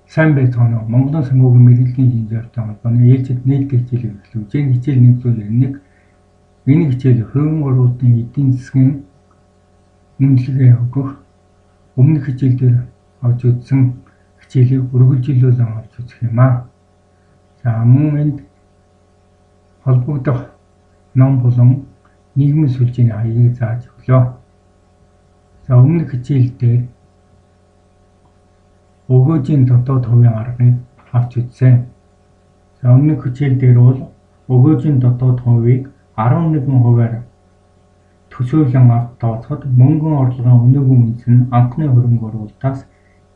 Сайн байцгаана уу? Монголын санхүүгийн мэргэжлийн шинжээртэй холбооны ээлжид нээлттэй хичээлийг эхлэв. Энэ хичээл нэгдүгээр энэ хичээл хувийн гурвуудын эдийн засгийн үнэлгээ өгөх өмнөх хичээлдэр авч үзсэн хичээлийг үргэлжлүүлэн авч үзэх юм аа. За мөн энд холбогдох ном болон нийгмийн сүлжээний хаягийг зааж өглөө. За өмнөх хичээл дээр өгөөжийн дотоод хувийн аргыг авч үзсэн. За өмнөх хичээл дээр бол өгөөжийн дотоод хувийг 11%-аар төсөөлөн авч тооцоход мөнгөн орлогын өнөөгийн үнэт нь анхны хөрөнгө оруулалтаас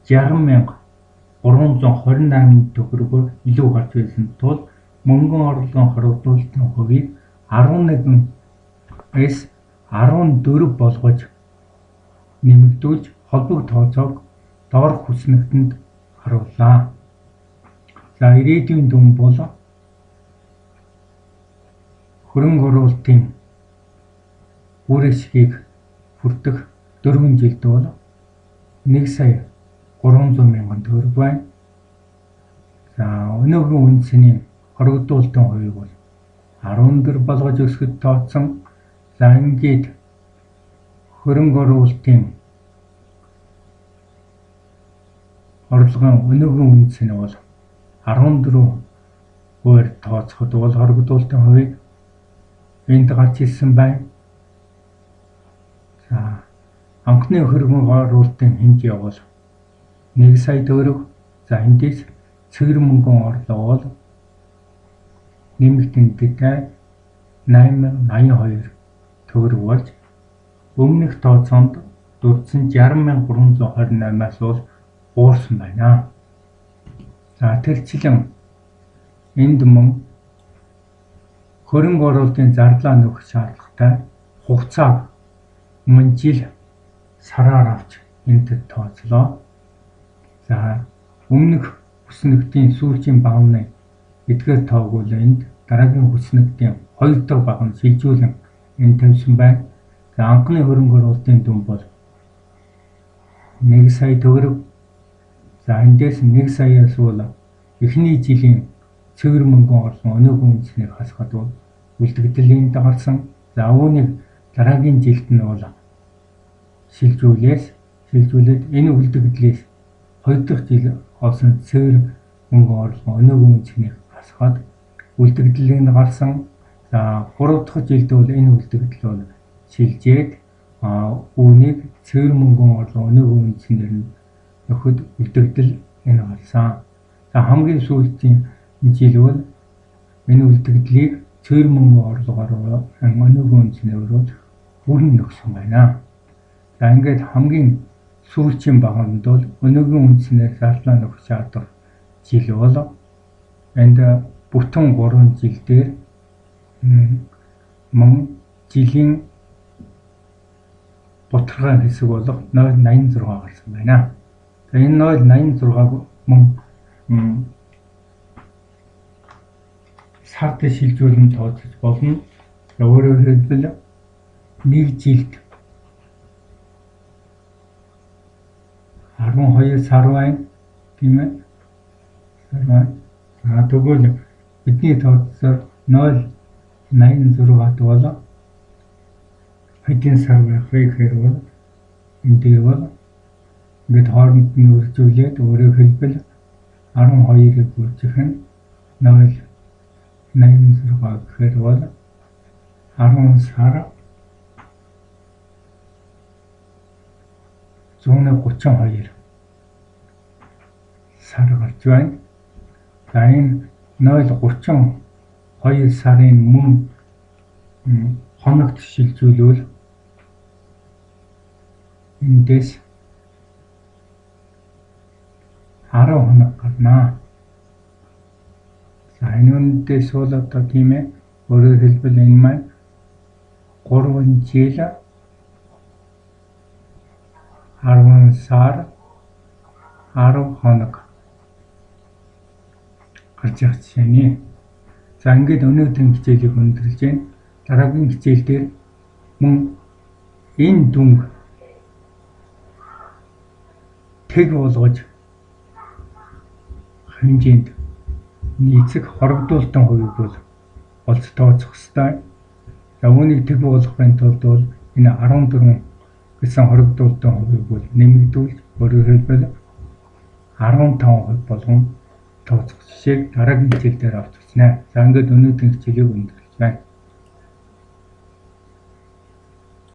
60,328 төгрөгөөр илүү гарч байсан тул мөнгөн орлогын хоригдуулалтын хувийг 11-ээс 14 болгож нэмэгдүүлж холбог тооцоог доорх хүснэгтэнд харууллаа. За ирээдүйн дүн бол хөрөнгө оруулалтын үр ашгийг хүртэх 4 жилд бол 1,300,000 төгрөг байна. За өнөөгийн үнэсний хоригдуулалтын хувийг бол 14 болгож өсгөж тооцсон. За ингээд хөрөнгө оруулалтын орлогын өнөөгийн үнэт нь бол 14%-аар тооцоход бол хоригдуулалтын хувийг энд гарч ирсэн байна. За анхны хөрөнгө оруулалтын хэмжээ бол 1 сая төгрөг. За эндээс цэгэр мөнгөн орлого бол нэмэгдэнтэй 8,082 төгрөг болж өмнөх тооцоонд дурдсан 60,328-аас бол буурсан байна. За тэрчлэн энд мөн хөрөнгө оруулалтын зарлаа нөхөх шаардлагатай хугацааг мөн жил сараар авч энд тооцлоо. За өмнөх хүснэгтийн сүүлчийн багамны эдгээр тоог бол энд дараагийн хүснэгтийн 2 дахь баг нь шилжүүлэн энд тавьсан байна. За анхны хөрөнгө оруулалтын дүн бол 1 сая төгрөг. За эндээс 1 саяас бол эхний жилийн цэгэр мөнгөн орлого өнөөгийн үнэснийг хасахад бол үлдэгдлийн гарсан. За үүнийг дараагийн жилд нь бол шилжүүлээд энэ үлдэгдлээс 2 дахь жил олсон цэгэр мөнгөн орлого өнөөгийн үнэснийг хасахад үлдэгдлийн гарсан. За 3 дахь жилд бол энэ үлдэгдэл бол шилжээд үүнийг цэгэр мөнгөн орлого өнөөгийн үнэснээр нь нөхөд үлдэгдэл энэ гарсан. За хамгийн сүүлийн жил бол энэ үлдэгдлийг цэгэр мөнгөн орлогоор өнөөгийн үнэснээр бүрэн нөхсөн байна. За ингээд хамгийн сүүлчийн багамд бол өнөөгийн үнэснээр зарлаа нөхөх шаардах жил бол энд бүтэн 3 жил дээр мөн жилийн бутаргай хэсэг болох 0.86 гарсан байна. За энэ 0.86-г мөн сард шилжүүлэн тооцож болно. За өөрөөр хэлбэл нэг жилд 12 сар байна тийм ээ. За тэгвэл бидний тооцоор 0.86-д бол хэдийн сар байх вэ гэхээр бол энд бол ингээд хооронд нь үржүүлээд өөрөөр хэлбэл 12-ыг үржих нь 0.86 гэхээр бол 10 сар 132 сар гарч байна. За энэ 0.32 сарын мөн хоногт шилжүүлвэл эндээс 10 хоног гарна. За энэ үндээс бол одоо тийм ээ. Өөрөөр хэлбэл энэ маань 3 жил 10 сар 10 хоног гарч явах жишээний. За ингээд өнөөдрийн хичээлийг өндөрлж байна. Дараагийн хичээл дээр мөн энэ дүнг тэг болгож хэмжээнд эцэг хорогдуулалтын хувийг бол олж тооцох ёстой. За үүнийг тэг болгохын тулд бол энэ 14 гэсэн хоригдуулалтын хувийг бол нэмэгдүүлж өөрөөр хэлбэл 15% болгон тооцох жишээг дараагийн хичээл дээр авч үзнэ. За ингээд өнөөдрийн хичээлийг өндөрлөж байна.